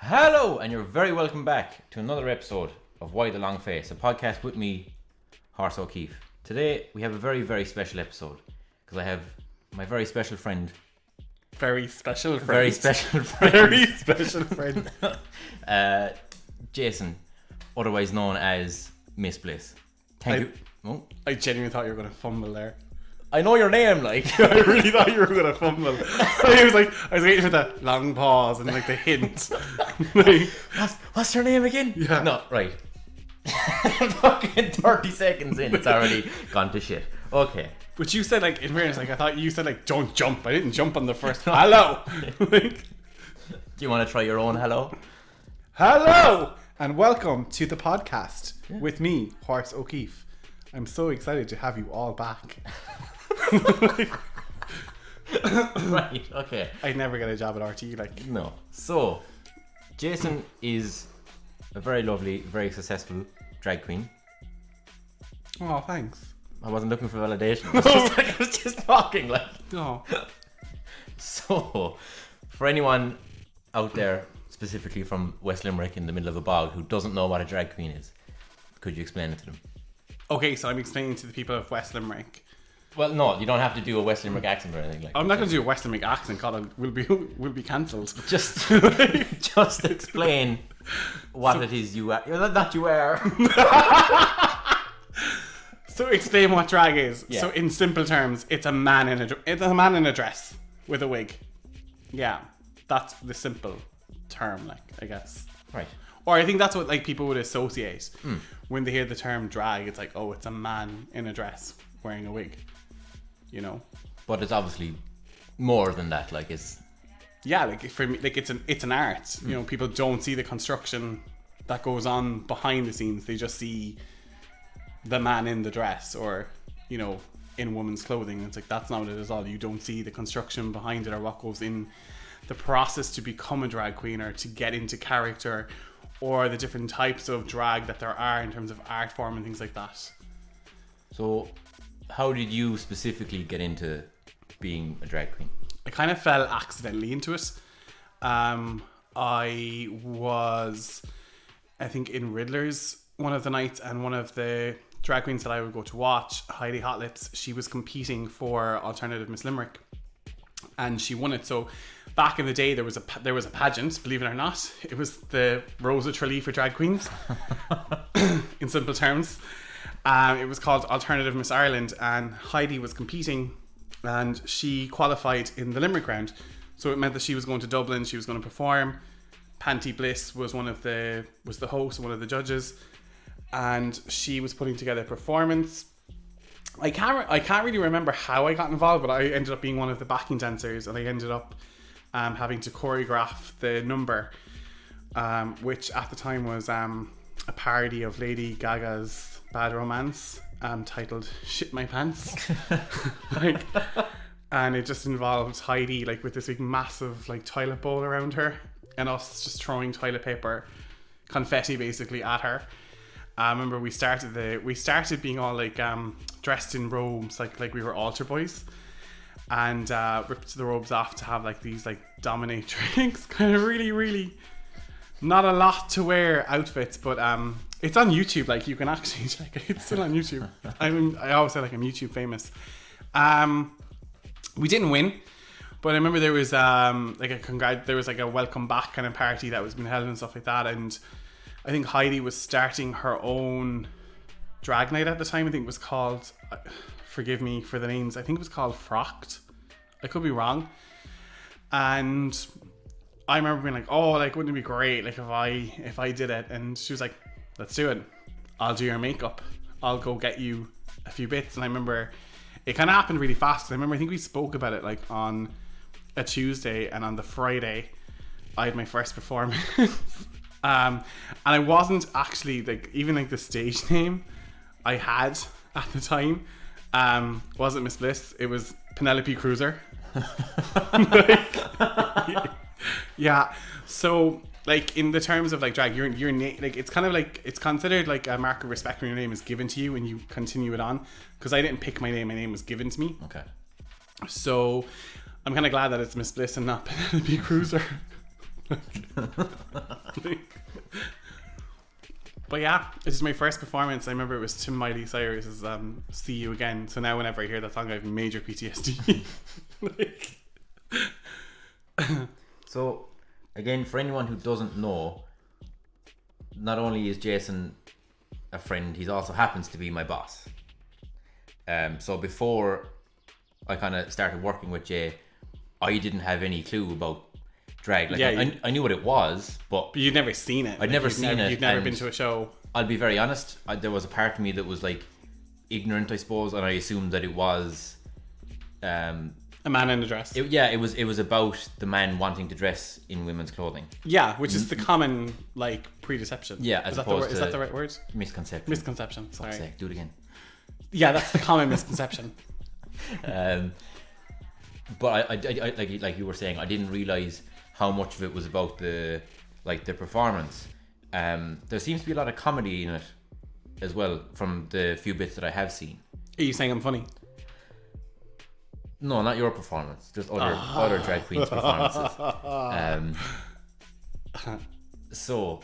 Hello, and you're very welcome back to another episode of Why the Long Face, a podcast with me, Horace O'Keefe. Today we have a very, very special episode because I have my very special friend. Very special friend. Very special friend. Very special friend. Jason, otherwise known as Miss Bliss. Thank you. Oh. I genuinely thought you were going to fumble there. I know your name, like. I really thought you were going to fumble. I was waiting for the long pause and like the hint. Like, What's your name again? Yeah. No, right. Fucking 30 seconds in, it's already gone to shit. Okay. but you said like, in fairness, like I thought you said like, don't jump. I didn't jump on the first hello. Like, Do you want to try your own hello? hello and welcome to the podcast with me, Horace O'Keefe. I'm so excited to have you all back. Right, okay. I'd never get a job at RTE, like. No. So, Jason is a very lovely, very successful drag queen. Oh, thanks. I wasn't looking for validation. I was just talking, like. Oh. So, for anyone out there, specifically from West Limerick in the middle of a bog, who doesn't know what a drag queen is, could you explain it to them? Okay, so I'm explaining to the people of West Limerick. Well, no, you don't have to do a West Limerick accent or anything like that. I'm not going to do a West Limerick accent, God, we'll be cancelled. Just explain what it is you are. Not you are. So explain what drag is. Yeah. So in simple terms, it's a man in a dress with a wig. Yeah, that's the simple term, like, I guess. Right. Or I think that's what like people would associate when they hear the term drag. It's like, oh, it's a man in a dress wearing a wig. You know. But it's obviously more than that. Like, it's. Yeah, like for me, like it's an art. You know, people don't see the construction that goes on behind the scenes. They just see the man in the dress, or you know, in woman's clothing. It's like that's not what it is at all. You don't see the construction behind it, or what goes in the process to become a drag queen, or to get into character, or the different types of drag that there are in terms of art form and things like that. So, how did you specifically get into being a drag queen? I kind of fell accidentally into it. I was, I think, in Riddler's one of the nights, and one of the drag queens that I would go to watch, Heidi Hot Lips, she was competing for Alternative Miss Limerick, and she won it. So back in the day, there was a pageant, believe it or not. It was the Rosa Tralee for drag queens, in simple terms. It was called Alternative Miss Ireland, and Heidi was competing, and she qualified in the Limerick round. So it meant that she was going to Dublin, she was going to perform. Panty Bliss was the host, one of the judges, and she was putting together a performance. I can't really remember how I got involved, but I ended up being one of the backing dancers, and I ended up having to choreograph the number, which at the time was a parody of Lady Gaga's Bad Romance, titled Shit My Pants. Like, and it just involved Heidi like with this big massive like toilet bowl around her, and us just throwing toilet paper, confetti basically, at her. I remember we started being all like dressed in robes like we were altar boys, and ripped the robes off to have like these like dominatrix kind of really not a lot to wear outfits, but it's on YouTube. Like you can actually check it. It's still on YouTube. I always say like I'm YouTube famous. We didn't win, but I remember there was there was like a welcome back kind of party that was being held and stuff like that, and I think Heidi was starting her own drag night at the time. I think it was called, forgive me for the names, I think it was called Frocked. I could be wrong. And I remember being like, oh, like wouldn't it be great like if I did it? And she was like, let's do it. I'll do your makeup. I'll go get you a few bits. And I remember it kind of happened really fast. I think we spoke about it like on a Tuesday, and on the Friday I had my first performance. And I wasn't actually like, even like the stage name I had at the time wasn't Miss Bliss, it was Penelope Cruiser. Yeah, so like in the terms of like drag, your name, like it's kind of like, it's considered like a mark of respect when your name is given to you and you continue it on, because I didn't pick my name was given to me. Okay. So I'm kind of glad that it's Miss Bliss and not Penelope Cruiser. But yeah, this is my first performance. I remember it was Tim Miley Cyrus's "See You Again." So now whenever I hear that song, I have major PTSD. Like, So, again, for anyone who doesn't know, not only is Jason a friend, he also happens to be my boss. So before I kind of started working with Jay, I didn't have any clue about drag. Like, Yeah, I knew what it was, but But you'd never seen it. I'd never seen it, You'd never and been to a show. I'll be very honest, there was a part of me that was like ignorant, I suppose, and I assumed that it was A man in a dress. it was about the man wanting to dress in women's clothing. Yeah, which is the common like predeception. Yeah, as is that opposed is to that the right word? Misconception. Misconception. Sorry. Fuck's sake, do it again. Yeah, that's the common misconception. But I like you were saying, I didn't realize how much of it was about the performance. There seems to be a lot of comedy in it as well, from the few bits that I have seen. Are you saying I'm funny? No, not your performance, just other drag queens' performances. So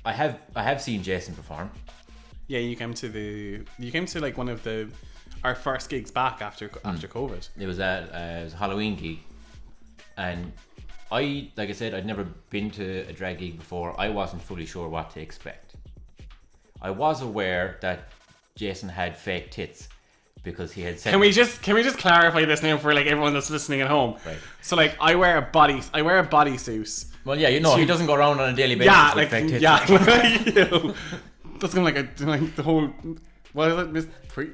I have seen Jason perform. Yeah, you came to like one of our first gigs back after COVID. It was at it was a Halloween gig, and like I said, I'd never been to a drag gig before. I wasn't fully sure what to expect. I was aware that Jason had fake tits because he had said. Can we just clarify this now for like everyone that's listening at home? Right. So like I wear a bodysuit. Well, yeah, he doesn't go around on a daily basis Yeah, with like fake tits. yeah, that's kind of like the whole. What is it?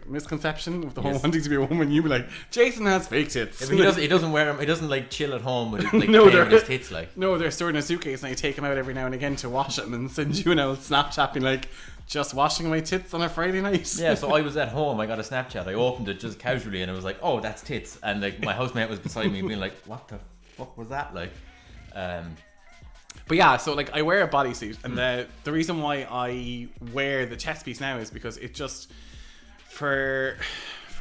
Misconception of the whole wanting to be a woman. You be like, Jason has fake tits. Yeah, but he doesn't wear them. He doesn't like chill at home with like No, playing with his tits like. No, they're stored in a suitcase, and I take them out every now and again to wash them, and send you an old Snapchat being like, just washing my tits on a Friday night. Yeah, so I was at home. I got a Snapchat. I opened it just casually, and it was like, oh, that's tits. And like my housemate was beside me, being like, what the fuck was that like? But yeah, so like I wear a bodysuit, and the reason why I wear the chest piece now is because it just for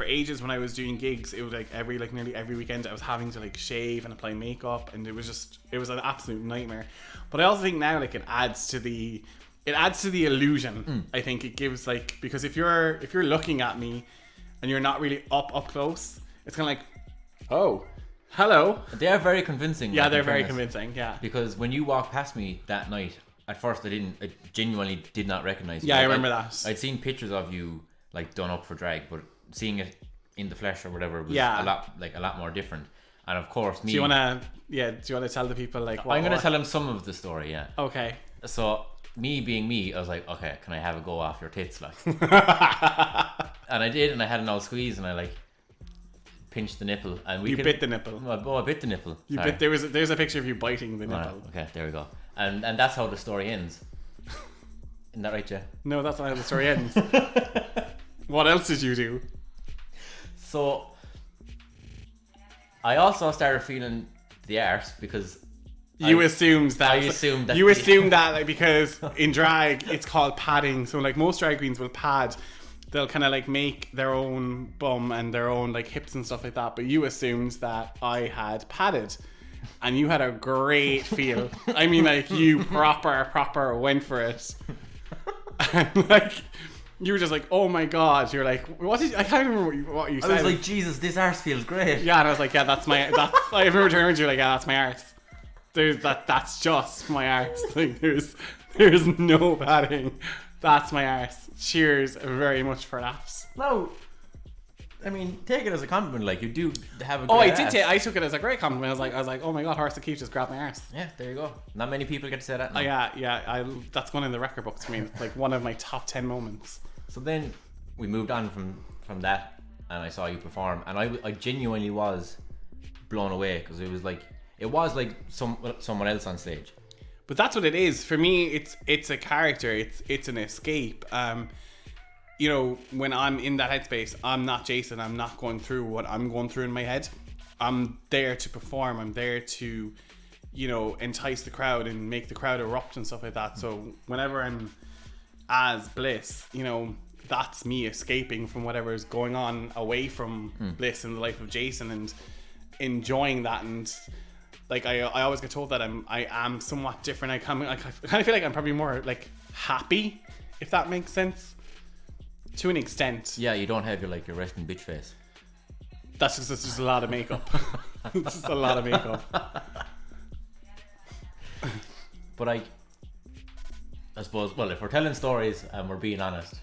ages when I was doing gigs, it was like nearly every weekend I was having to like shave and apply makeup, and it was an absolute nightmare. But I also think now like it adds to the illusion. I think it gives like, because if you're looking at me and you're not really up close, it's kind of like, oh, hello. They are very convincing. Yeah, like, they're in very fairness. convincing. Yeah. Because when you walked past me that night, at first I genuinely did not recognize you. Yeah, Like, I remember that. I'd seen pictures of you like done up for drag, but seeing it in the flesh or whatever was Yeah. a lot more different. And of course, me. Do you want to tell the people like what? I'm going to tell them some of the story. Yeah. Okay. So me being me, I was like, okay, can I have a go off your tits, like? And I did, and I had an old squeeze, and I like pinched the nipple, and You bit the nipple. Oh, I bit the nipple. You Sorry. bit. There's a picture of you biting the nipple. Right, okay, there we go. And that's how the story ends. Isn't that right, Jay? No, that's not how the story ends. What else did you do? So I also started feeling the arse because You assumed that. I assumed that You assumed that like, because in drag it's called padding. So like most drag queens will pad. They'll kind of like make their own bum and their own like hips and stuff like that. But you assumed that I had padded, and you had a great feel. I mean, like you proper went for it, and like you were just like, oh my god. You're like, I can't remember what you said. I was like, Jesus, this arse feels great. Yeah, and I was like, yeah, I remember turning to you like, yeah, that's my arse. That's just my arse. Like there's no padding. That's my arse. Cheers very much for that. No, I mean, take it as a compliment. Like, you do have a great Oh, I arse. did. I took it as a great compliment. I was like, oh my god, Horse Keith just grabbed my arse. Yeah, there you go. Not many people get to say that. Oh, yeah. That's going in the record books for me. It's like one of my top 10 moments. So then we moved on from that, and I saw you perform, and I genuinely was blown away, because it was like someone else on stage. But that's what it is for me. It's a character. It's an escape. You know, when I'm in that headspace, I'm not Jason. I'm not going through what I'm going through in my head. I'm there to perform. I'm there to, you know, entice the crowd and make the crowd erupt and stuff like that. So whenever I'm as Bliss, you know, that's me escaping from whatever is going on away from Bliss in the life of Jason, and enjoying that. And like I always get told that I am somewhat different. I kind of feel like I'm probably more like happy, if that makes sense, to an extent. Yeah, you don't have your resting bitch face. That's just a lot of makeup. It's just a lot of makeup. But I suppose, well, if we're telling stories and we're being honest,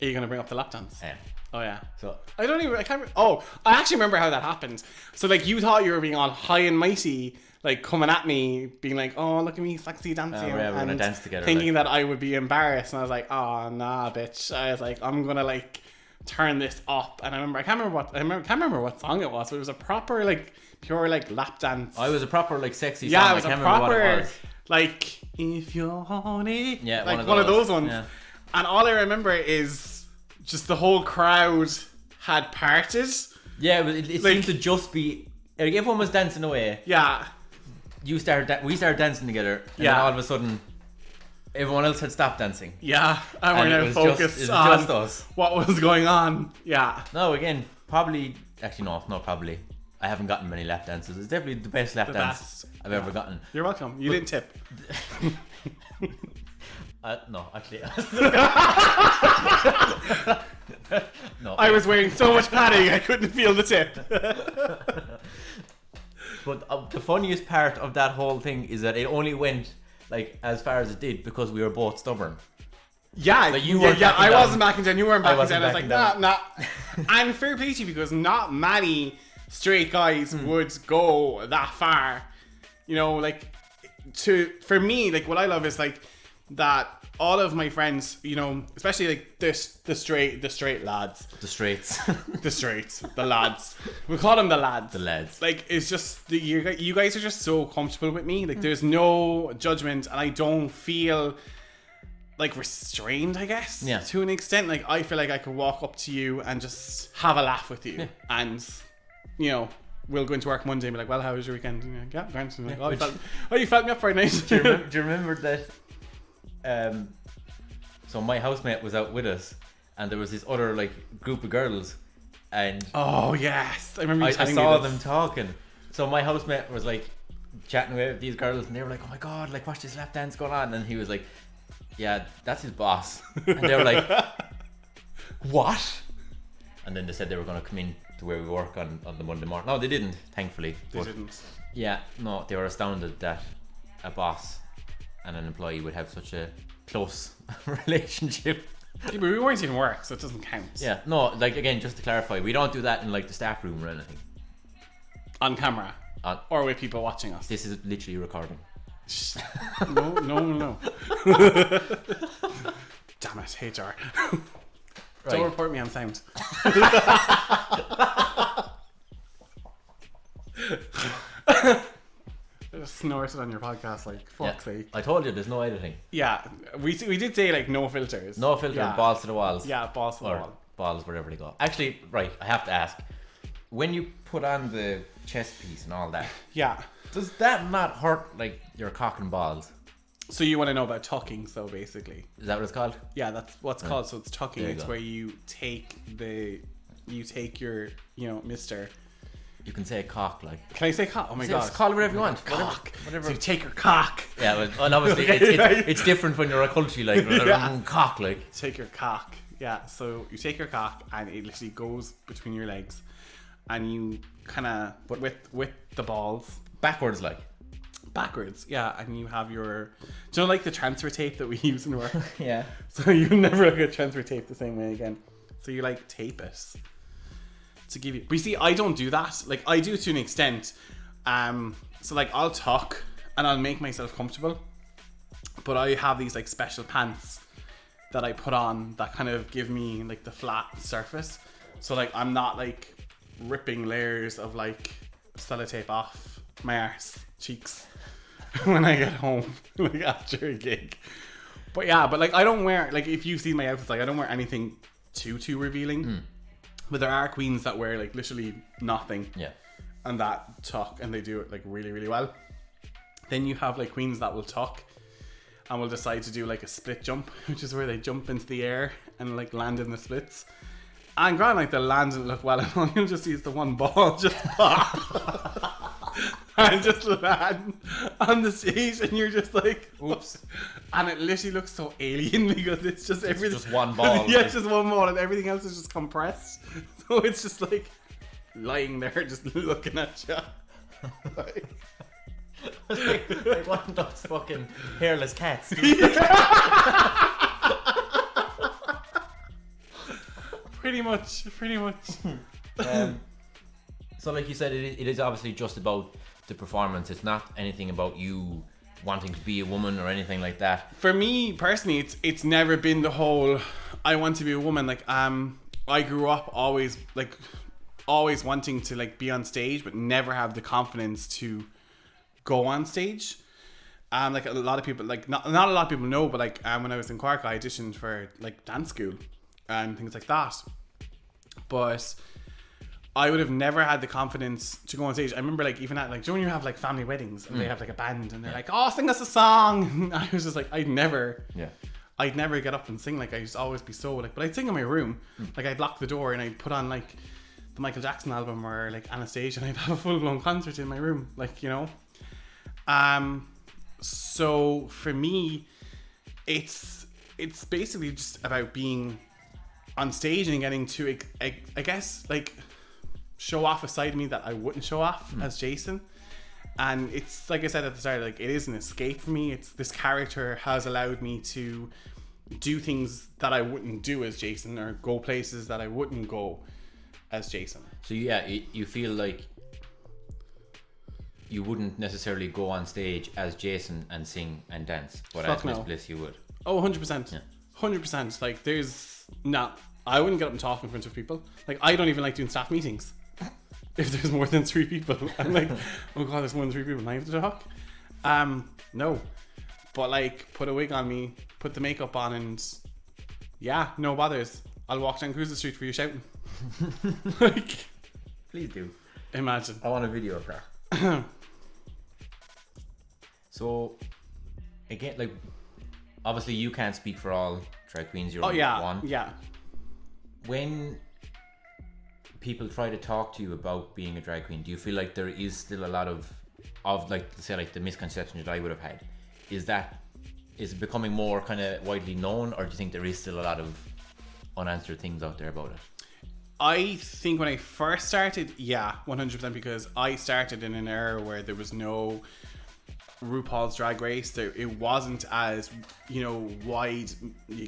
Are you gonna bring up the lap dance? yeah. Oh yeah. So I can't. Oh, I actually remember how that happened. So like you thought you were being all high and mighty, like coming at me, being like, "Oh, look at me, sexy dancing," yeah, we're gonna dance together, thinking that I would be embarrassed. And I was like, "Oh, nah, bitch." I was like, "I'm gonna like turn this up." And I can't remember what song it was, but it was a proper like pure like lap dance. I was a proper like sexy Yeah, song. it was I can't a remember what proper it was. like if you're horny. Yeah, like one of those ones. Yeah. And all I remember is just the whole crowd had parted. Yeah, it Like- seemed to just be like everyone was dancing away. Yeah. We started dancing together, and Yeah. then all of a sudden, everyone else had stopped dancing. Yeah, and And we're it now was focused just on us. what was going on. Yeah. No, again, probably. Actually, no, not probably. I haven't gotten many lap dances. It's definitely the best lap dance best. I've ever gotten. You're welcome. You didn't tip. No, actually. No. I was wearing so much padding I couldn't feel the tip. But the funniest part of that whole thing is that it only went like as far as it did because we were both stubborn. Yeah, Like, you yeah, weren't yeah. backing I down. wasn't backing down. You weren't backing wasn't down. I was like, backing nah. And fair play to you because not many straight guys would go that far. You know, like for me, like what I love is like that all of my friends, you know, especially like the straight lads, The straights. the straights, the lads. We call them the lads. The lads. Like it's just you guys are just so comfortable with me. Like there's no judgment, and I don't feel like restrained, I guess. Yeah. To an extent, like I feel like I could walk up to you and just have a laugh with you, and you know. We'll go into work Monday and be like, well, how was your weekend? And you're like, yeah, grand. And I'm like, you felt me up for a night. Do you remember that? So my housemate was out with us, and there was this other like group of girls, and Oh, yes. I remember you I telling saw me this. them talking. So my housemate was like chatting with these girls, and they were like, "Oh my god, like watch this lap dance going on," and he was like, "Yeah, that's his boss," and they were like, "What?" And then they said they were going to come in to where we work on the Monday morning. No, they didn't, thankfully. They But didn't. yeah, no, they were astounded that a boss and an employee would have such a close relationship. Yeah, but we weren't in work, so it doesn't count. Yeah, no, like again, just to clarify, we don't do that in like the staff room or anything. On camera. On, Or with people watching us. this is literally recording. No. Damn it, HR. Don't Right. report me on sound. Just snorted on your podcast, like, fuck's Yeah. sake. I told you, there's no editing. Yeah, we did say, like, no filters. No filter, Yeah. balls to the walls. Yeah, balls to the Or wall. balls wherever they go. Actually, right, I have to ask. When you put on the chest piece and all that, Yeah. does that not hurt like your cock and balls? So you want to know about tucking, so basically. Is that what it's called? Yeah, that's what's called. So it's tucking. There you It's go. where you take your, mister. You can say cock, like. Can I say cock? Oh my god. Call it whatever you want. Cock. Whatever. So you take your cock. Yeah, well, and obviously it's different when you're a culture like Yeah. cock, like. Take your cock. Yeah, so you take your cock and it literally goes between your legs, and you kind of with the balls Backwards, like. backwards. Yeah, and you have your, do you know like the transfer tape that we use in work? Yeah. So you never look at transfer tape the same way again. So you like tape it to give you. But you see, I don't do that. Like I do to an extent. So like I'll tuck and I'll make myself comfortable, but I have these like special pants that I put on that kind of give me like the flat surface. So like I'm not like ripping layers of like sellotape off my arse cheeks when I get home like after a gig. But yeah, but like I don't wear, like if you've seen my outfits, like I don't wear anything too revealing. But there are queens that wear like literally nothing. Yeah. And that tuck, and they do it like really well. Then you have like queens that will tuck and will decide to do like a split jump, which is where they jump into the air and like land in the splits. And granted, like they'll land and look well, and all you'll just see is the one ball just pop. and just land on the stage, and you're just like, Oops. and it literally looks so alien because it's just everything. just one ball. Yeah, it's just one ball, and everything else is just compressed. So it's just like lying there, just looking at you. like one of those fucking hairless cats. Pretty much. So like you said, it is obviously just about the performance. It's not anything about you wanting to be a woman or anything like that. For me personally, it's never been the whole I want to be a woman. Like I grew up always wanting to like be on stage, but never have the confidence to go on stage. Like a lot of people, like not a lot of people know, but like when I was in Cork, I auditioned for like dance school and things like that. But I would have never had the confidence to go on stage. I remember like even at like, do you know when you have like family weddings and they have like a band and they're like, oh, sing us a song. I was just like, I'd never get up and sing. Like I just always be so like, but I'd sing in my room. Like I'd lock the door and I'd put on like the Michael Jackson album or like Anastasia, and I'd have a full blown concert in my room. Like, you know. So for me, it's basically just about being on stage and getting to, I guess, like show off a side of me that I wouldn't show off as Jason. And it's like I said at the start, like it is an escape for me. It's this character has allowed me to do things that I wouldn't do as Jason, or go places that I wouldn't go as Jason. So yeah, you feel like you wouldn't necessarily go on stage as Jason and sing and dance, but as Miss Bliss you would. Oh, 100%. Yeah. 100%. Like I wouldn't get up and talk in front of people. Like I don't even like doing staff meetings. If there's more than 3 people, I'm like, oh god, there's more than 3 people and I have to talk. No. But like, put a wig on me, put the makeup on, and yeah, no bothers. I'll walk down Cruiser Street for you shouting. Like, please do. Imagine. I want a video of that. So, again, like, obviously you can't speak for all drag queens. You're one. Yeah. When people try to talk to you about being a drag queen, do you feel like there is still a lot of like, say, like the misconceptions that I would have had? Is it becoming more kind of widely known, or do you think there is still a lot of unanswered things out there about it? I think when I first started, 100%, because I started in an era where there was no RuPaul's Drag Race. It wasn't as, wide,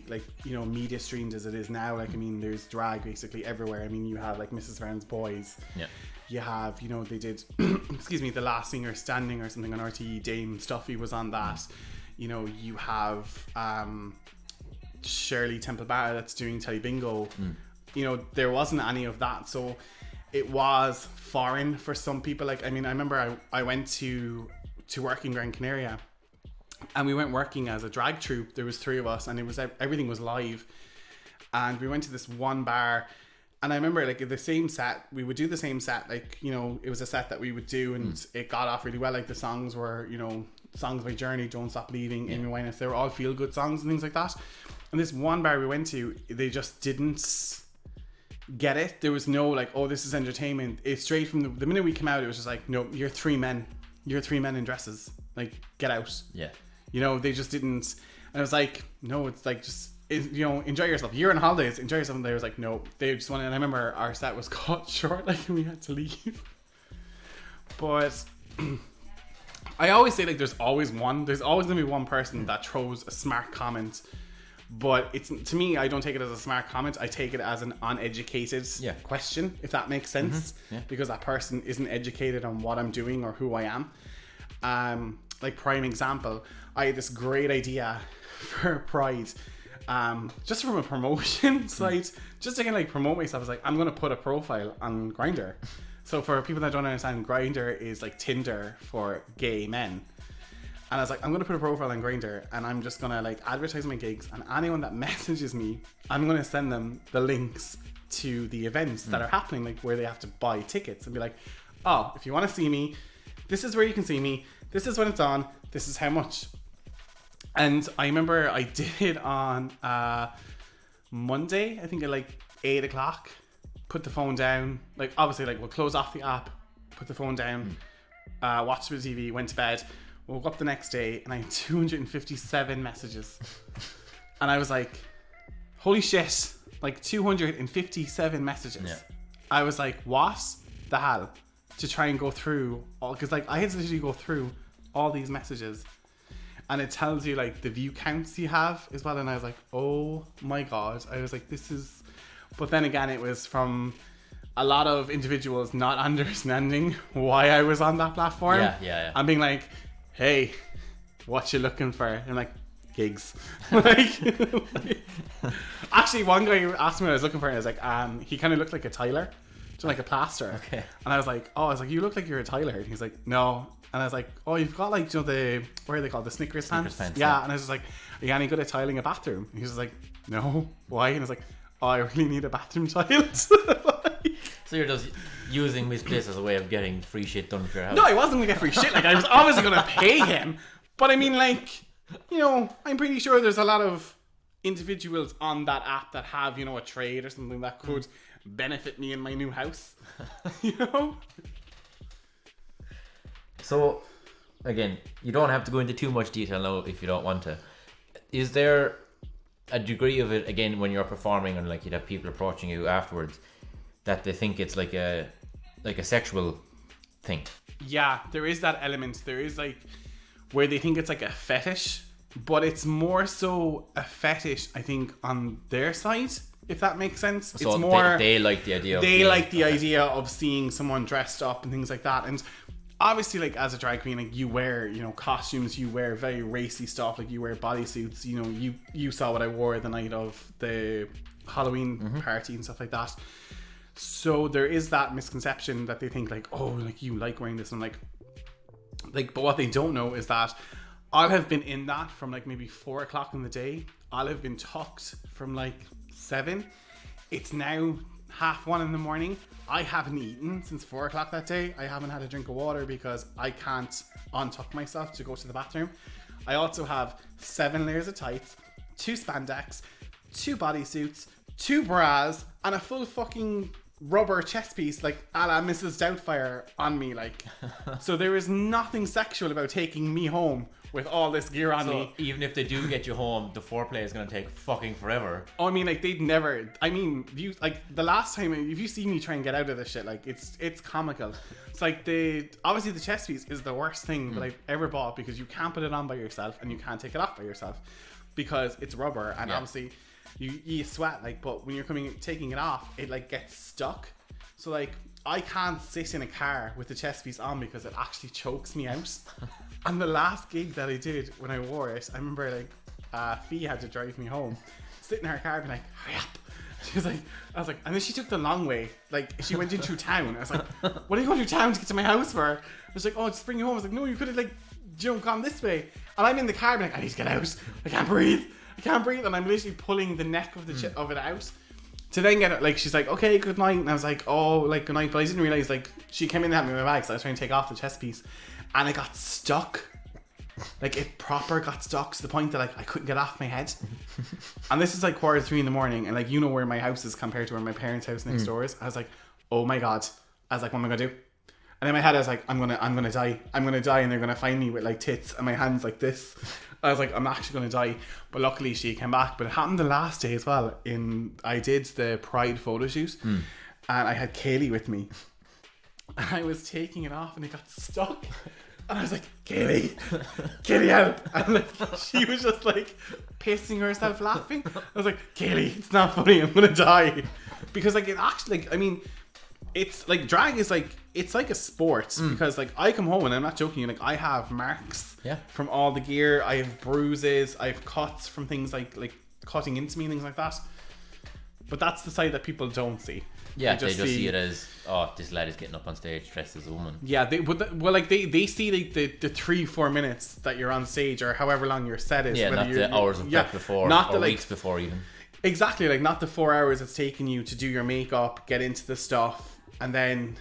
like, media streamed as it is now. Like, I mean, there's drag basically everywhere. I mean, you have like Mrs. Brown's Boys. Yeah. You have, they did, excuse me, The Last Singer Standing or something on RTE. Dame Stuffy was on that. You have Shirley Temple Bar that's doing Telly Bingo. There wasn't any of that, so it was foreign for some people. Like, I mean, I remember I went to work in Gran Canaria, and we went working as a drag troupe. There was 3 of us, and everything was live. And we went to this one bar, and I remember like the same set. We would do the same set, like it was a set that we would do, and it got off really well. Like the songs were, songs by Journey, Don't Stop Believing, Amy Winehouse. They were all feel good songs and things like that. And this one bar we went to, they just didn't get it. There was no like, oh, this is entertainment. It's straight from the minute we came out, it was just like, no, you're 3 men in dresses, like, get out. They just didn't. And I was like, no, it's like, just enjoy yourself, you're on holidays, enjoy yourself. And they was like, no, they just wanted. And I remember our set was cut short, like, and we had to leave. But I always say, like, there's always gonna be one person that throws a smart comment. But it's, to me, I don't take it as a smart comment. I take it as an uneducated question, if that makes sense. Because that person isn't educated on what I'm doing or who I am. Like, prime example, I had this great idea for Pride, just from a promotion site, just to kind of like promote myself. I was like, I'm going to put a profile on Grindr. So for people that don't understand, Grindr is like Tinder for gay men. And I was like, I'm going to put a profile on Grindr, and I'm just going to like advertise my gigs, and anyone that messages me, I'm going to send them the links to the events that are happening, like where they have to buy tickets, and be like, oh, if you want to see me, this is where you can see me, this is when it's on, this is how much. And I remember I did it on Monday, I think at like 8 o'clock, put the phone down, like obviously like we'll close off the app, put the phone down, watched a bit of TV, went to bed, woke up the next day, and I had 257 messages. And I was like, holy shit, like 257 messages. Yeah. I was like, what the hell? To try and go through all, because like I had to literally go through all these messages. And it tells you like the view counts you have as well. And I was like, oh my God. I was like, this is... But then again, it was from a lot of individuals not understanding why I was on that platform. Yeah. And being like, hey, what you looking for? And I'm like, gigs. like, actually, one guy asked me what I was looking for, and I was like, he kind of looked like a tiler, so like a plaster. Okay. And I was like, you look like you're a tiler. And he's like, no. And I was like, oh, you've got like, the, what are they called? The Snickers pants? Yeah. And I was just like, are you any good at tiling a bathroom? And he was like, no. Why? And I was like, oh, I really need a bathroom tiled. So you're just using Miss Bliss as a way of getting free shit done for your house. No, I wasn't going to get free shit. Like, I was obviously going to pay him. But I mean, like, you know, I'm pretty sure there's a lot of individuals on that app that have, you know, a trade or something that could benefit me in my new house. You know? So, again, you don't have to go into too much detail now if you don't want to. Is there a degree of it, again, when you're performing and like you'd have people approaching you afterwards, that they think it's like a sexual thing? Yeah, there is that element. There is like where they think it's like a fetish, but it's more so a fetish, I think, on their side, if that makes sense. So it's more they like the idea of idea of seeing someone dressed up and things like that. And obviously, like, as a drag queen, like, you wear, you know, costumes, you wear very racy stuff, like you wear bodysuits. You know, you saw what I wore the night of the Halloween party and stuff like that. So there is that misconception that they think like, oh, like you like wearing this. And like, but what they don't know is that I'll have been in that from like maybe 4 o'clock in the day. I'll have been tucked from like 7. It's now 1:30 in the morning. I haven't eaten since 4 o'clock that day. I haven't had a drink of water because I can't untuck myself to go to the bathroom. I also have 7 layers of tights, 2 spandex, 2 bodysuits, 2 bras, and a full fucking rubber chest piece, like a la Mrs. Doubtfire on me, like. So there is nothing sexual about taking me home with all this gear on me. Even if they do get you home, the foreplay is going to take fucking forever. Oh, I mean, like, they'd never... I mean, you like, the last time, if you see me try and get out of this shit, like, it's comical. It's like, obviously the chest piece is the worst thing that I've ever bought, because you can't put it on by yourself and you can't take it off by yourself because it's rubber, and obviously you sweat, like, but when you're taking it off, it like gets stuck. So like, I can't sit in a car with the chest piece on because it actually chokes me out. And the last gig that I did, when I wore it, I remember like Fee had to drive me home, sit in her car and be like, hurry up. She was like, I was like, and then she took the long way. Like, she went into town. I was like, what are you going to town to get to my house for? I was like, oh, just bring you home. I was like, no, you could have like, you know, gone this way. And I'm in the car, like, I need to get out. I can't breathe. And I'm literally pulling the neck of the of it out. To then get it, like, she's like, okay, good night. And I was like, oh, like, good night. But I didn't realize, like, she came in and had me in my bag, so I was trying to take off the chest piece. And it got stuck. Like, it proper got stuck to the point that, like, I couldn't get off my head. And this is like 2:45 in the morning, and like, you know where my house is compared to where my parents' house next door is. I was like, oh my God. I was like, what am I gonna do? And in my head I was like, I'm gonna die, and they're gonna find me with like tits and my hands like this. I was like, I'm actually gonna die. But luckily she came back. But it happened the last day as well. I did the Pride photo shoot, and I had Kaylee with me, and I was taking it off and it got stuck. And I was like, Kaylee, help. And like, she was just like pissing herself laughing. I was like, Kaylee, it's not funny, I'm gonna die. Because like, it actually, like, I mean, it's like, drag is like, it's like a sport. Because like, I come home and I'm not joking, like, I have marks from all the gear. I have bruises, I have cuts from things like cutting into me and things like that. But that's the side that people don't see. Yeah, they just see it as, oh, this lad is getting up on stage dressed as a woman. Yeah, they see like the 3-4 minutes that you're on stage, or however long your set is. Yeah, not the hours of prep before, not the weeks before even. Exactly, like, not the 4 hours it's taking you to do your makeup, get into the stuff, and then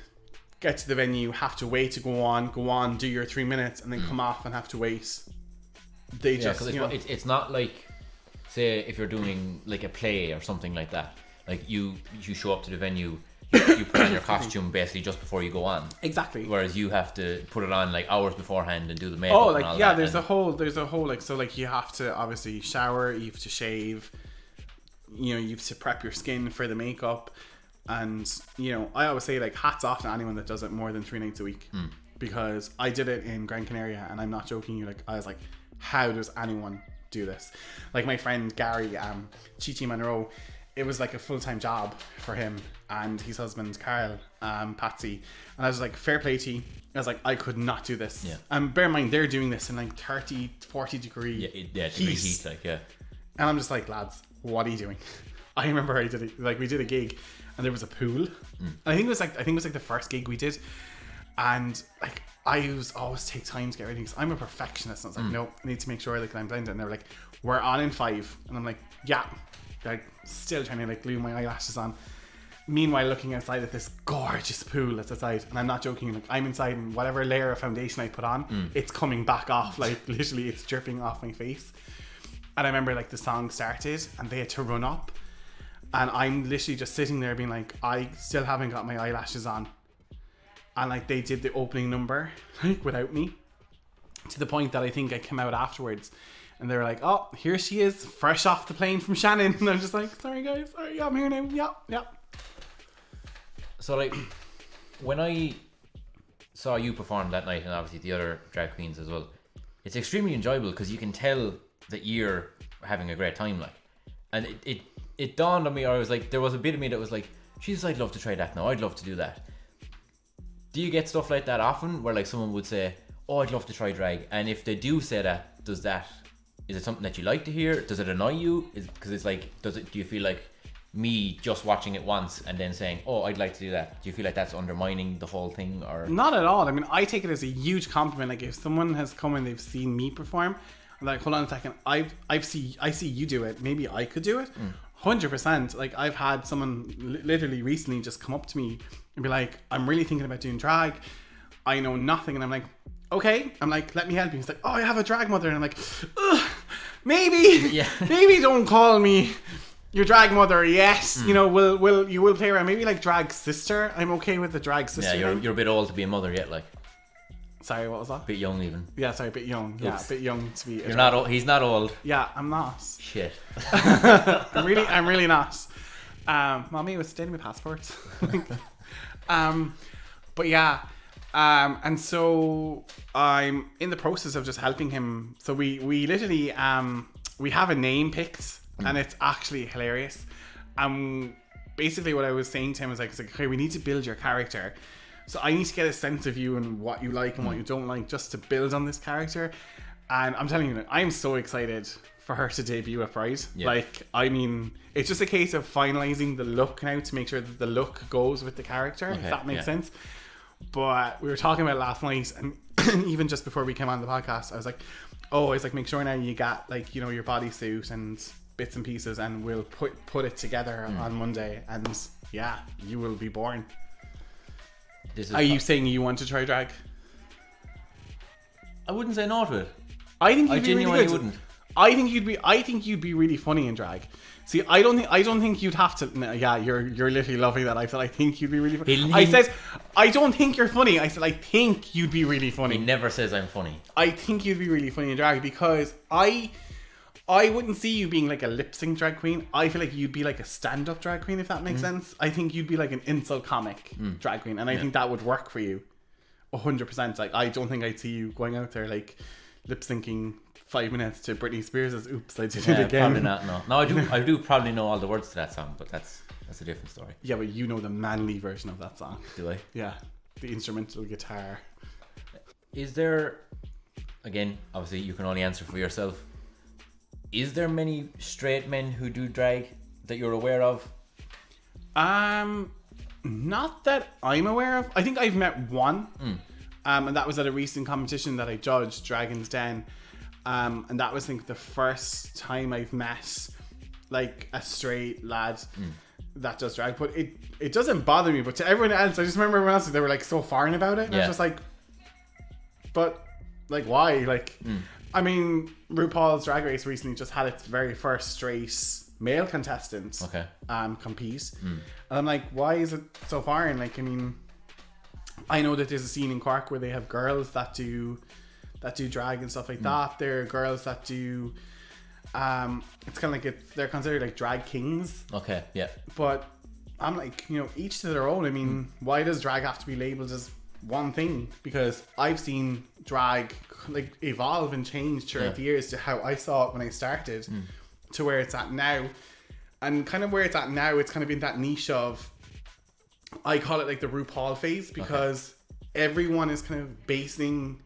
get to the venue, have to wait to go on, do your 3 minutes, and then come off and have to wait. They just, you know, it's not like, say, if you're doing like a play or something like that. Like, you show up to the venue, you put on your costume basically just before you go on. Exactly. Whereas you have to put it on like hours beforehand and do the makeup. Oh, like and all yeah, that. there's a whole like, so like you have to obviously shower, you have to shave, you know, you have to prep your skin for the makeup, and you know, I always say like hats off to anyone that does it more than 3 nights a week, because I did it in Gran Canaria, and I'm not joking you. Like I was like, how does anyone do this? Like my friend Gary, Chichi Monroe, it was like a full-time job for him and his husband Carl, Patsy, and I was like, fair play to you. I was like, I could not do this. Yeah. And bear in mind, they're doing this in like 30, 40 degree heat, like, yeah. And I'm just like, lads, what are you doing? I remember we did a gig and there was a pool. And I think it was like the first gig we did. And like, I always take time to get ready because I'm a perfectionist. And I was like, no, I need to make sure like I'm blended. And they were like, we're on in 5. And I'm like, yeah. Like still trying to like glue my eyelashes on. Meanwhile, looking outside at this gorgeous pool that's outside, and I'm not joking. Like I'm inside, and whatever layer of foundation I put on, it's coming back off. Like literally, it's dripping off my face. And I remember like the song started, and they had to run up, and I'm literally just sitting there being like, I still haven't got my eyelashes on, and like they did the opening number like without me, to the point that I think I came out afterwards. And they were like, oh, here she is, fresh off the plane from Shannon. And I'm just like, sorry guys, sorry, I'm here now. Yeah. So like, when I saw you perform that night, and obviously the other drag queens as well, it's extremely enjoyable because you can tell that you're having a great time, like. And it dawned on me, or I was like, there was a bit of me that was like, Jesus, I'd love to try that now, I'd love to do that. Do you get stuff like that often, where like someone would say, oh, I'd love to try drag, and if they do say that, is it something that you like to hear? Does it annoy you? Because it's like, do you feel like me just watching it once and then saying, oh, I'd like to do that? Do you feel like that's undermining the whole thing? Or not at all. I mean, I take it as a huge compliment. Like if someone has come and they've seen me perform, I'm like, hold on a second, I see you do it. Maybe I could do it. 100%. Like I've had someone literally recently just come up to me and be like, I'm really thinking about doing drag. I know nothing, and I'm like, okay. I'm like, let me help you. He's like, oh, I have a drag mother, and I'm like, ugh. Maybe don't call me your drag mother yet. You know, you will play around. Maybe like drag sister. I'm okay with the drag sister. Yeah, you're a bit old to be a mother yet, like. Sorry, what was that? Bit young even. Yeah, sorry, a bit young. Oops. Yeah, a bit young to be. You're not old. He's not old. Yeah, I'm not. Shit. I'm really not. Mommy was staying with passport. But yeah. And so I'm in the process of just helping him. So we literally we have a name picked, and it's actually hilarious. Basically what I was saying to him was like, okay, we need to build your character. So I need to get a sense of you and what you like and what you don't like, just to build on this character. And I'm telling you, I'm so excited for her to debut at Pride. Yeah. Like, I mean, it's just a case of finalizing the look now to make sure that the look goes with the character, if that makes sense. But we were talking about it last night, and even just before we came on the podcast, I was like, make sure now you got like, you know, your bodysuit and bits and pieces, and we'll put it together on Monday, and yeah, you will be born. Are you saying you want to try drag? I wouldn't say no to it. I think you'd be really good. Wouldn't. I think you'd be really funny in drag. See, I don't think you'd have to. No, yeah, you're literally loving that. I said I think you'd be really funny. I said I don't think you're funny. I said I think you'd be really funny. He never says I'm funny. I think you'd be really funny in drag because I wouldn't see you being like a lip sync drag queen. I feel like you'd be like a stand up drag queen, if that makes sense. I think you'd be like an insult comic drag queen, and I think that would work for you 100%. Like I don't think I'd see you going out there like lip syncing 5 minutes to Britney Spears' "Oops, I Did It Again." Probably not. No, I do probably know all the words to that song, but that's a different story. Yeah, but you know the manly version of that song. Do I? Yeah, the instrumental guitar. Is there, again, obviously you can only answer for yourself, is there many straight men who do drag that you're aware of? Not that I'm aware of. I think I've met one, and that was at a recent competition that I judged, Dragon's Den. And that was, I think, the first time I've met like a straight lad that does drag. But it doesn't bother me. But to everyone else, I just remember everyone else, they were like so foreign about it. And I was just like, but like, why? Like, I mean, RuPaul's Drag Race recently just had its very first straight male contestant Okay. compete. And I'm like, why is it so foreign? Like, I mean, I know that there's a scene in Cork where they have girls that do drag and stuff like that. There are girls that do it's kind of like they're considered like drag kings. Okay, yeah. But I'm like, you know, each to their own. I mean, why does drag have to be labeled as one thing? Because I've seen drag like evolve and change throughout the years to how I saw it when I started to where it's at now. And kind of where it's at now, it's kind of in that niche of, I call it like the RuPaul phase, because everyone is kind of basing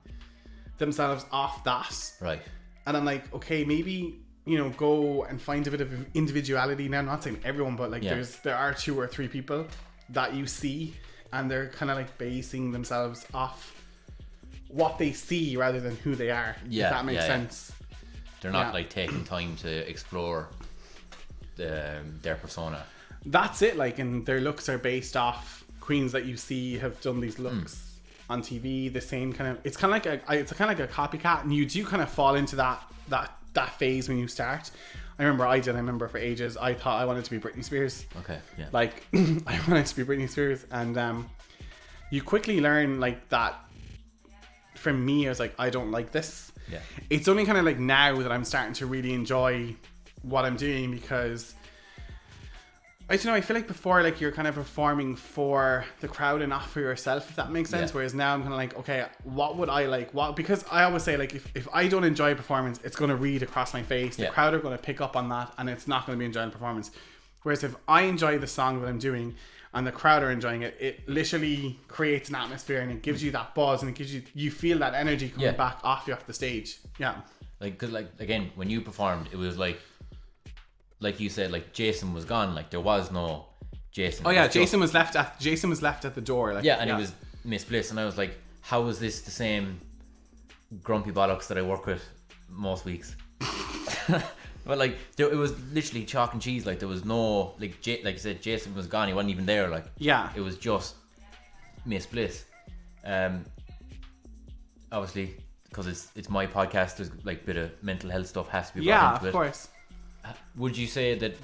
themselves off that. Right. And I'm like, okay, maybe, you know, go and find a bit of individuality. Now, I'm not saying everyone, but like there are 2 or 3 people that you see, and they're kind of like basing themselves off what they see rather than who they are. Yeah, if that makes sense. They're not like taking time to explore their persona. That's it. Like, and their looks are based off queens that you see have done these looks on TV. The same kind of. It's kind of like a copycat, and you do kind of fall into that phase when you start. I remember for ages I thought I wanted to be Britney Spears. Okay, yeah. Like I wanted to be Britney Spears, and you quickly learn like that. For me, I was like, I don't like this. Yeah. It's only kind of like now that I'm starting to really enjoy what I'm doing, because I don't know, I feel like before, like, you're kind of performing for the crowd and not for yourself, if that makes sense. Yeah. Whereas now I'm kind of like, okay, what would I like? What? Because I always say, like, if I don't enjoy a performance, it's going to read across my face. The crowd are going to pick up on that, and it's not going to be enjoying the performance. Whereas if I enjoy the song that I'm doing and the crowd are enjoying it, it literally creates an atmosphere, and it gives you that buzz, and it gives you feel that energy coming back off you off the stage. Yeah. Like, cause like, again, when you performed, it was like you said, like, Jason was gone. Like, there was no Jason. Oh yeah, Jason was left at the door. Like, it was Miss Bliss, and I was like, how is this the same grumpy bollocks that I work with most weeks? But like, it was literally chalk and cheese. Like, there was no like you said, Jason was gone. He wasn't even there. Like, it was just Miss Bliss. Obviously, because it's my podcast, there's like a bit of mental health stuff has to be brought into it. Of course. Would you say that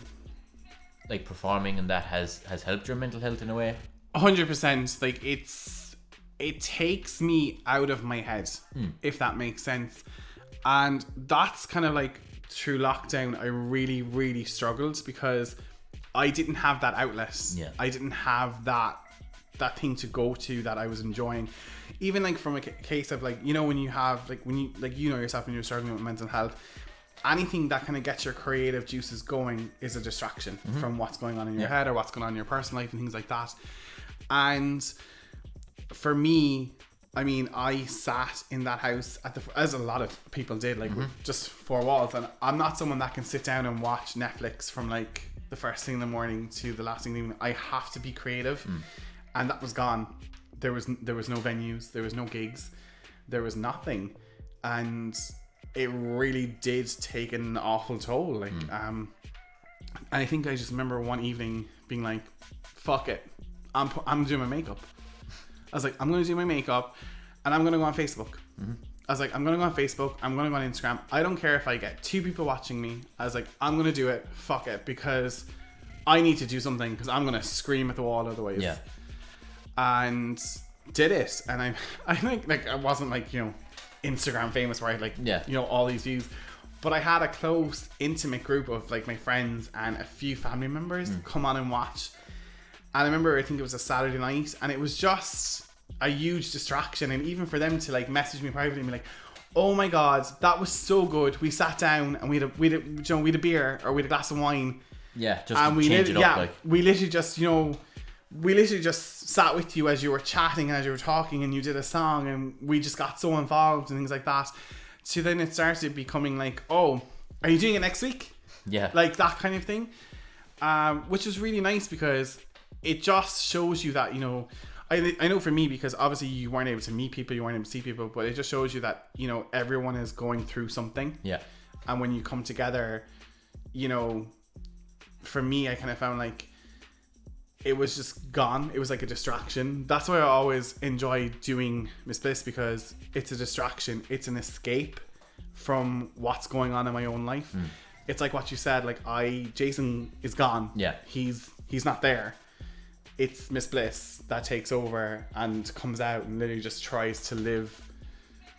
like performing and that has helped your mental health in a way? 100%. Like, it takes me out of my head, if that makes sense. And that's kind of like through lockdown, I really, really struggled because I didn't have that outlet. Yeah. I didn't have that thing to go to that I was enjoying. Even like from a case of like, you know, when you have like, when you like, you know yourself when you're struggling with mental health, anything that kind of gets your creative juices going is a distraction from what's going on in your head or what's going on in your personal life and things like that. And for me, I mean, I sat in that house as a lot of people did, like with just 4 walls. And I'm not someone that can sit down and watch Netflix from like the first thing in the morning to the last thing in the evening. I have to be creative, and that was gone. There was no venues, there was no gigs, there was nothing, and it really did take an awful toll. Like, and I think I just remember one evening being like, "Fuck it, I'm doing my makeup." I was like, I'm going to do my makeup and I'm going to go on Facebook. I was like, I'm going to go on Facebook. I'm going to go on Instagram. I don't care if I get 2 people watching me. I was like, I'm going to do it. Fuck it. Because I need to do something, because I'm going to scream at the wall otherwise. Yeah. And did it. And I think like I wasn't like, you know, Instagram famous where I had like, you know, all these views. But I had a close, intimate group of like my friends and a few family members come on and watch. And I remember, I think it was a Saturday night, and it was just a huge distraction. And even for them to like message me privately and be like, "Oh my God, that was so good. We sat down and we had a beer or we had a glass of wine." Yeah, just and to change it up. Like, we literally just sat with you as you were chatting and as you were talking, and you did a song, and we just got so involved and things like that. So then it started becoming like, "Oh, are you doing it next week?" Yeah, like that kind of thing, which was really nice because it just shows you that, you know, I know for me, because obviously you weren't able to meet people, you weren't able to see people, but it just shows you that, you know, everyone is going through something. Yeah. And when you come together, you know, for me, I kind of found like it was just gone. It was like a distraction. That's why I always enjoy doing Miss Bliss, because it's a distraction. It's an escape from what's going on in my own life. it's like what you said. Like Jason is gone. Yeah. He's not there. It's Miss Bliss that takes over and comes out and literally just tries to live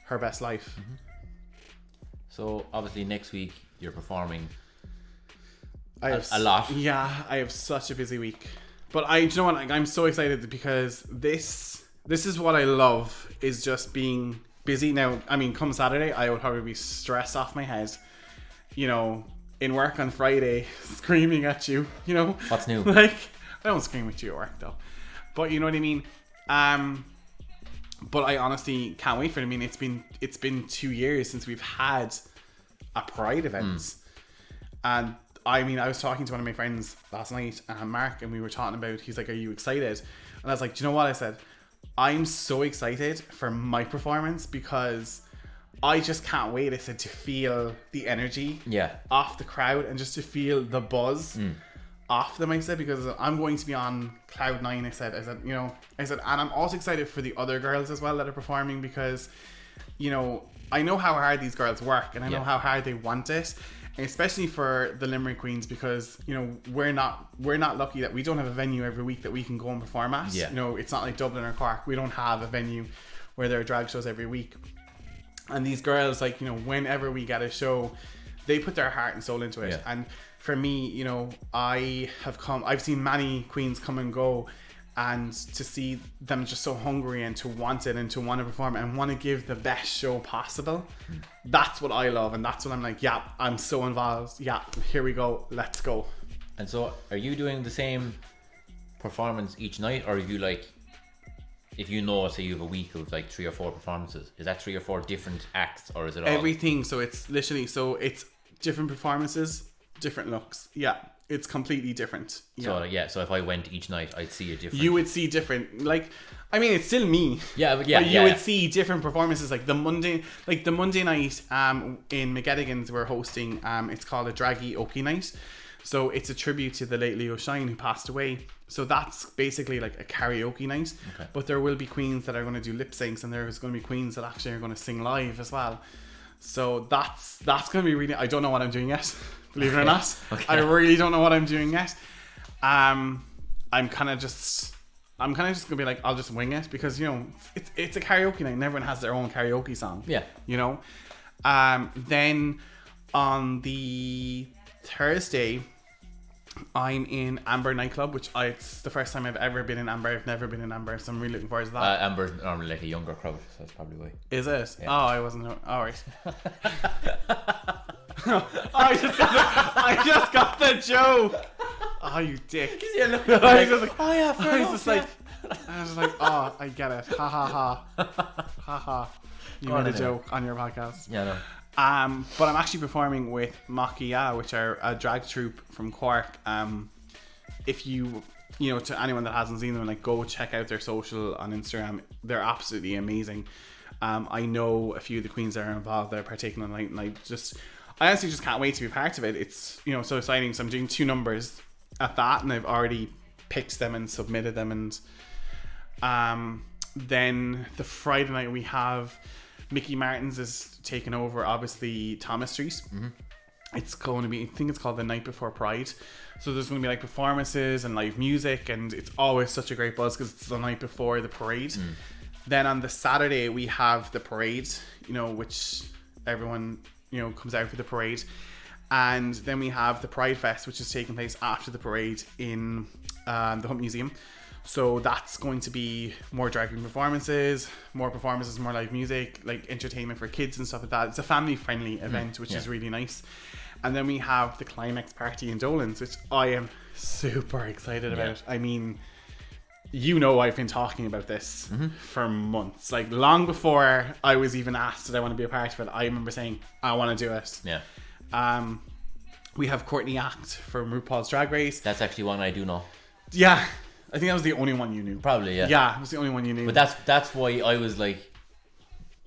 her best life. Mm-hmm. So obviously next week you're performing a lot. Yeah, I have such a busy week. But do you know what? Like, I'm so excited because this is what I love, is just being busy. Now, I mean, come Saturday, I would probably be stressed off my head. You know, in work on Friday, screaming at you. You know, What's new? Like, I don't scream at you at work though, but you know what I mean. But I honestly can't wait for it. I mean, it's been 2 years since we've had a Pride event, and I mean, I was talking to one of my friends last night, Mark, and we were talking about. He's like, "Are you excited?" And I was like, "Do you know what?" I said, "I'm so excited for my performance because I just can't wait." I said, to feel the energy off the crowd and just to feel the buzz off them. I said, because I'm going to be on cloud 9. I said, and I'm also excited for the other girls as well that are performing, because, you know, I know how hard these girls work and I know how hard they want it, and especially for the Limerick Queens, because, you know, we're not lucky that we don't have a venue every week that we can go and perform at. You know, it's not like Dublin or Cork. We don't have a venue where there are drag shows every week. And these girls, like, you know, whenever we get a show, they put their heart and soul into it. And for me, you know, I've seen many queens come and go, and to see them just so hungry and to want it and to want to perform and want to give the best show possible, that's what I love. And that's what I'm like, yeah, I'm so involved. Yeah, here we go. Let's go. And so are you doing the same performance each night, or are you like, if you know, say you have a week of like 3 or 4 performances, is that 3 or 4 different acts, or is it all everything? So it's literally, it's different performances, different looks. Yeah, it's completely different. So so if I went each night, I'd see a different. You would see different, like, I mean, it's still me. But you would see different performances. Like the Monday night in McGettigan's, we're hosting it's called a Draggy Okie night. So it's a tribute to the late Leo Shine, who passed away. So that's basically like a karaoke night. Okay. But there will be queens that are going to do lip syncs, and there's going to be queens that actually are going to sing live as well. So that's going to be really. I don't know what I'm doing yet, believe it or not. Okay. I really don't know what I'm doing yet. I'm kind of just going to be like, I'll just wing it, because, you know, it's a karaoke night and everyone has their own karaoke song. Yeah. You know? Then on the Thursday, I'm in Amber nightclub, which it's the first time I've ever been in Amber. I've never been in Amber, so I'm really looking forward to that. Amber's normally like a younger crowd, so that's probably why. Is it? Yeah. Oh, I wasn't. All right. I just got the joke. Oh, you dick. I was just like, oh yeah, I was just like, oh, I get it. Ha ha ha. Ha ha. You made a joke on your podcast. Yeah, no. But I'm actually performing with Makia, which are a drag troupe from Cork. If you know, to anyone that hasn't seen them, like, go check out their social on Instagram. They're absolutely amazing. I know a few of the queens that are involved that are partaking on the night, and I honestly just can't wait to be part of it. It's, you know, so exciting. So I'm doing 2 numbers at that, and I've already picked them and submitted them. And then the Friday night we have Mickey Martin's is taking over, obviously, Thomas Street. Mm-hmm. It's going to be, I think it's called the Night Before Pride. So there's going to be like performances and live music, and it's always such a great buzz because it's the night before the parade. Then on the Saturday we have the parade, you know, which everyone, you know, comes out for the parade. And then we have the Pride Fest, which is taking place after the parade in the Hunt Museum. So that's going to be more drag queen performances, more live music, like entertainment for kids and stuff like that. It's a family friendly event, which is really nice. And then we have the climax party in Dolan's, which I am super excited about. I mean, you know, I've been talking about this for months, like long before I was even asked did I want to be a part of it. I remember saying I want to do it. We have Courtney Act from RuPaul's Drag Race. That's actually one I do know. Yeah, I think that was the only one you knew. Probably, yeah. Yeah, it was the only one you knew. But that's why I was like,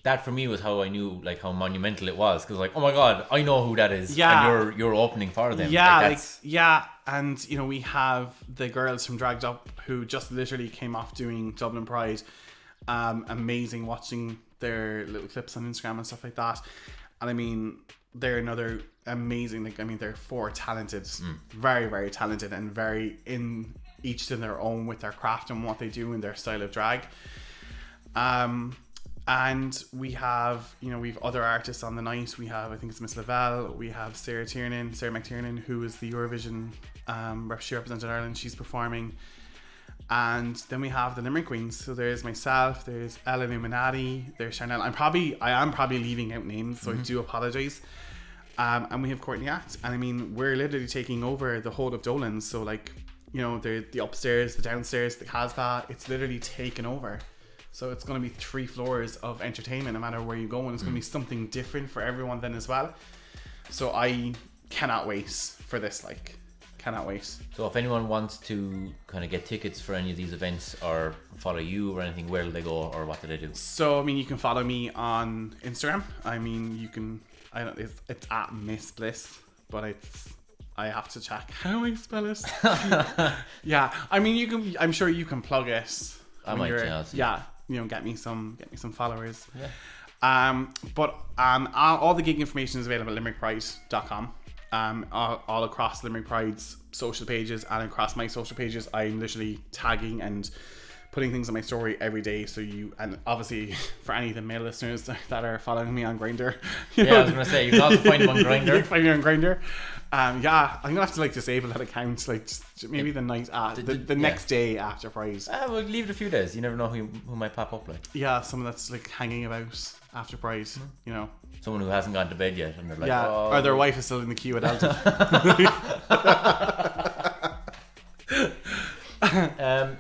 that for me was how I knew like how monumental it was, because like, oh my god, I know who that is. Yeah, and you're opening for them. Yeah, and you know, we have the girls from Dragged Up who just literally came off doing Dublin Pride. Amazing watching their little clips on Instagram and stuff like that. And I mean, they're another amazing, like, I mean, they're four talented, very, very talented, and very in each to their own with their craft and what they do and their style of drag. And we have, you know, we've other artists on the night. We have, I think it's Miss Lavelle. We have Sarah McTiernan, who is the Eurovision she represented Ireland. She's performing. And then we have the Limerick Queens. So there's myself, there's Ella Illuminati, there's Charnel. I am probably leaving out names, so I do apologise. And we have Courtney Act. And I mean, we're literally taking over the whole of Dolan's. So, like, you know, the upstairs, the downstairs, the Casbah, it's literally taken over. So it's going to be 3 floors of entertainment no matter where you go, and it's going to be something different for everyone then as well. So I cannot wait for this, like, cannot wait. So if anyone wants to kind of get tickets for any of these events or follow you or anything, where do they go or what do they do? So, I mean, you can follow me on Instagram. I mean, you can, it's at Miss Bliss, but I have to check how I spell it. Yeah, I mean, I'm sure you can plug it. I might, yeah, you know, get me some followers. Yeah. But all the gig information is available at limerickpride.com. All across Limerick Pride's social pages and across my social pages, I'm literally tagging and putting things on my story every day. So and obviously for any of the male listeners that are following me on Grindr, I was gonna say you can also find them on Grindr. You can find me on Grindr. Yeah, I'm gonna have to like disable that account, like just maybe the night the next day after Pride. We'll leave it a few days. You never know who might pop up. Like, yeah, someone that's like hanging about after Pride, you know. Someone who hasn't gone to bed yet, and they're like, or their wife is still in the queue at Alton.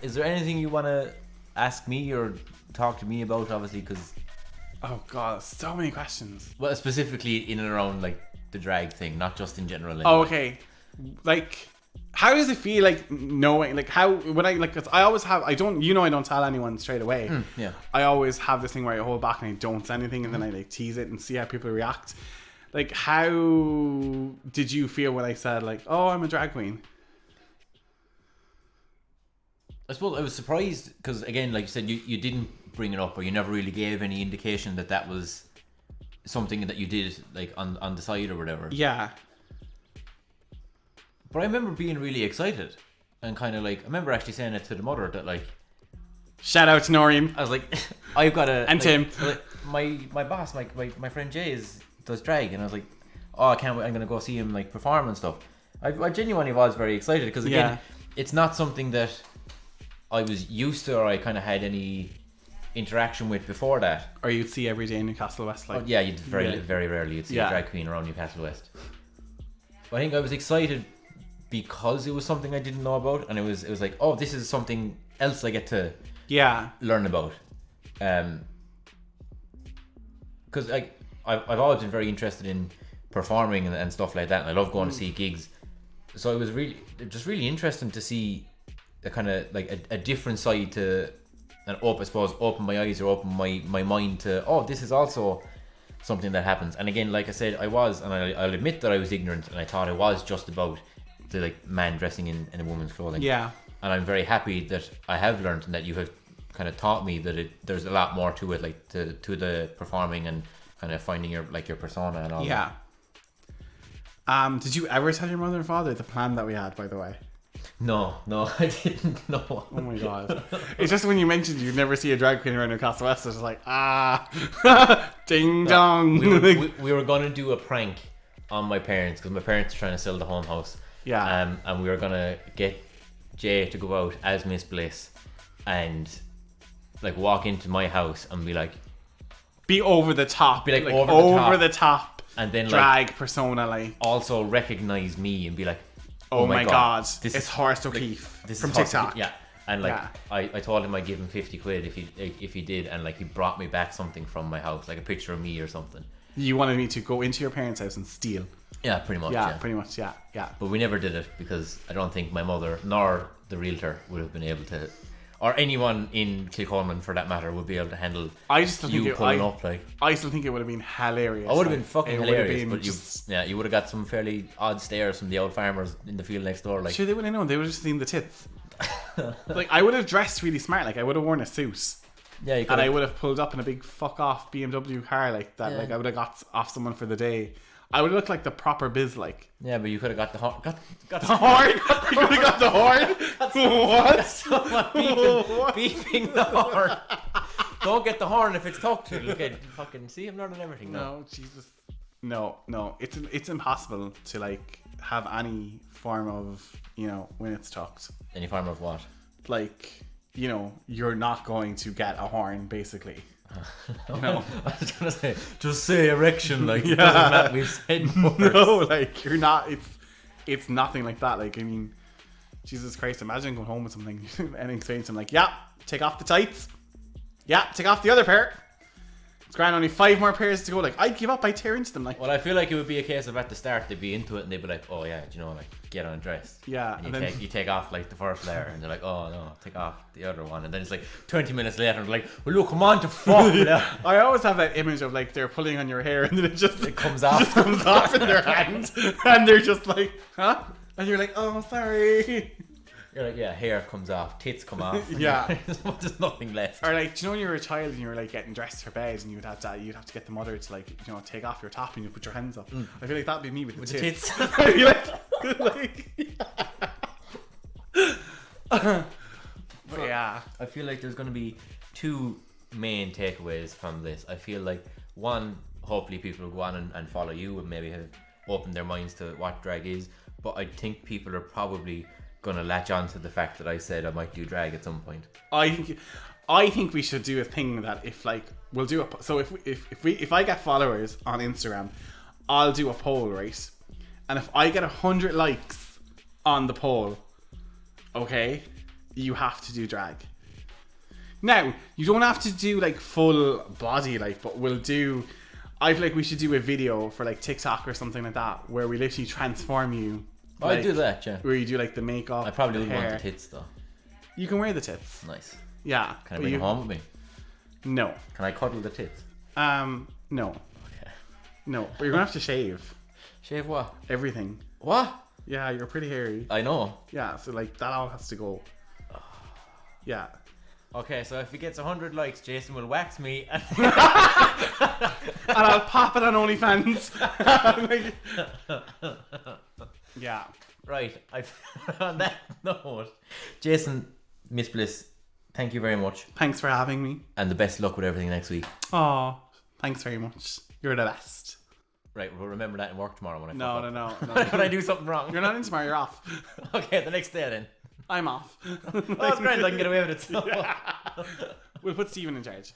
Is there anything you want to ask me or talk to me about? Obviously, because oh god, so many questions. Well, specifically in and around like the drag thing, not just in general. Anyway. Oh, okay. Like, how does it feel like knowing, like, how when I like? Cause I always have. I don't tell anyone straight away. Yeah. I always have this thing where I hold back and I don't say anything, and then I like tease it and see how people react. Like, how did you feel when I said like, "Oh, I'm a drag queen"? I suppose I was surprised because, again, like you said, you didn't bring it up, or you never really gave any indication that was something that you did like on the side or whatever. Yeah. But I remember being really excited and kind of like, I remember actually saying it to the mother that like, shout out to Noreen. I was like, I've got a and like, Tim. Like, my boss, my friend Jay does drag, and I was like, oh, I can't wait, I'm gonna go see him like perform and stuff. I genuinely was very excited because again, it's not something that I was used to or I kind of had any interaction with before that. Or you'd see every day in Newcastle West, like. Oh, yeah, you'd very rarely you'd see a drag queen around Newcastle West. But I think I was excited because it was something I didn't know about, and it was like, oh, this is something else I get to learn about. Because like I've always been very interested in performing and stuff like that, and I love going to see gigs. So it was really interesting to see a kind of like a different side to, and open my eyes or open my mind to, oh, this is also something that happens. And again, like I said, I'll admit that I was ignorant, and I thought it was just about the like man dressing in a woman's clothing. Yeah. And I'm very happy that I have learned and that you have kind of taught me that there's a lot more to it, like to the performing and kind of finding your persona and all. Yeah. Did you ever tell your mother and father the plan that we had, by the way? No, I didn't know. Oh my god. It's just when you mentioned you'd never see a drag queen around Newcastle West, it's like, ding dong. We were going to do a prank on my parents because my parents are trying to sell the home house. Yeah. And we were going to get Jay to go out as Miss Bliss and like walk into my house and be like, be over the top. Be like over the top. And then drag like persona, like also recognize me and be like, oh my god, it's Horace O'Keefe from TikTok. Yeah. And like I told him I'd give him 50 quid if he did, and like he brought me back something from my house, like a picture of me or something. You wanted me to go into your parents' house and steal. Yeah, pretty much. Yeah, pretty much. Yeah. But we never did it because I don't think my mother nor the realtor would have been able to, or anyone in Kilcolman for that matter, would be able to handle. I just think pulling up like. I still think it would have been hilarious. It would have been fucking hilarious, but you would have got some fairly odd stares from the old farmers in the field next door. Like, sure, they wouldn't have known. They would have just seen the tits. Like, I would have dressed really smart. Like, I would have worn a suit. Yeah, you and I could've- would have pulled up in a big fuck off BMW car like that. Yeah. Like I would have got off someone for the day. I would look like the proper biz, like. Yeah, but you could have got the horn. Got The horn? You could have got the horn? What? someone beeping the horn. Don't get the horn if it's talked to. Look at fucking see him learning everything now. No, Jesus. No. It's impossible to like have any form of, you know, when it's tucked. Any form of what? Like, you know, you're not going to get a horn, basically. You know? I was gonna say, just say erection, like Yeah. it doesn't matter. We've said words. No, like you're not. It's nothing like that. Like I mean, Jesus Christ! Imagine going home with something and explaining to them like, yeah, take off the tights. Yeah, take off the other pair. It's grand. Only 5 more pairs to go. Like I'd give up. I'd tear into them. Like Well, I feel like it would be a case of at the start they'd be into it and they'd be like, oh yeah, do you know, like get undressed. Yeah, And and you then- take off like the first layer and they're like, oh no, take off the other one. And then it's like 20 minutes later and they're like, well look, come on to fuck. I always have that image of like they're pulling on your hair and then it comes off. just comes off in their hand and they're just like, huh? And you're like, oh sorry. You're like, yeah, hair comes off, tits come off. Yeah. There's nothing left. Or like, do you know when you were a child and you were like getting dressed for bed and you'd have to get the mother to like, you know, take off your top and you put your hands up. I feel like that'd be me with the tits. I'd be but yeah. I feel like there's going to be 2 main takeaways from this. I feel like one, hopefully people will go on and follow you and maybe have opened their minds to what drag is. But I think people are probably going to latch on to the fact that I said I might do drag at some point. I think we should do a thing that if like we'll do a so if I get followers on Instagram, I'll do a poll, right? And if I get 100 likes on the poll, okay, you have to do drag. Now you don't have to do like full body, like, but we'll do. I feel like we should do a video for like TikTok or something like that where we literally transform you. I'd Like, do that, yeah. where you do like the makeup. I probably the wouldn't want hair. the tits though. You can wear the tits. Nice. Yeah. Can I but bring you, them home with me? No. Can I cuddle the tits? No. Okay. No. But you're gonna have to shave Shave what? everything. What? Yeah, you're pretty hairy. I know. Yeah, so like that all has to go. Yeah. Okay, so if he gets 100 likes, Jason will wax me. And And I'll pop it on OnlyFans. Yeah. right, on that note, Jason, Miss Bliss, thank you very much. Thanks for having me. And the best luck with everything next week. Oh, thanks very much. You're the best. Right, we'll remember that in work tomorrow when I No, fuck no, up. no, no. When I do something wrong. You're not in tomorrow, you're off. Okay, the next day then. I'm off. Oh, it's great, I can get away with it. So. We'll put Steven in charge.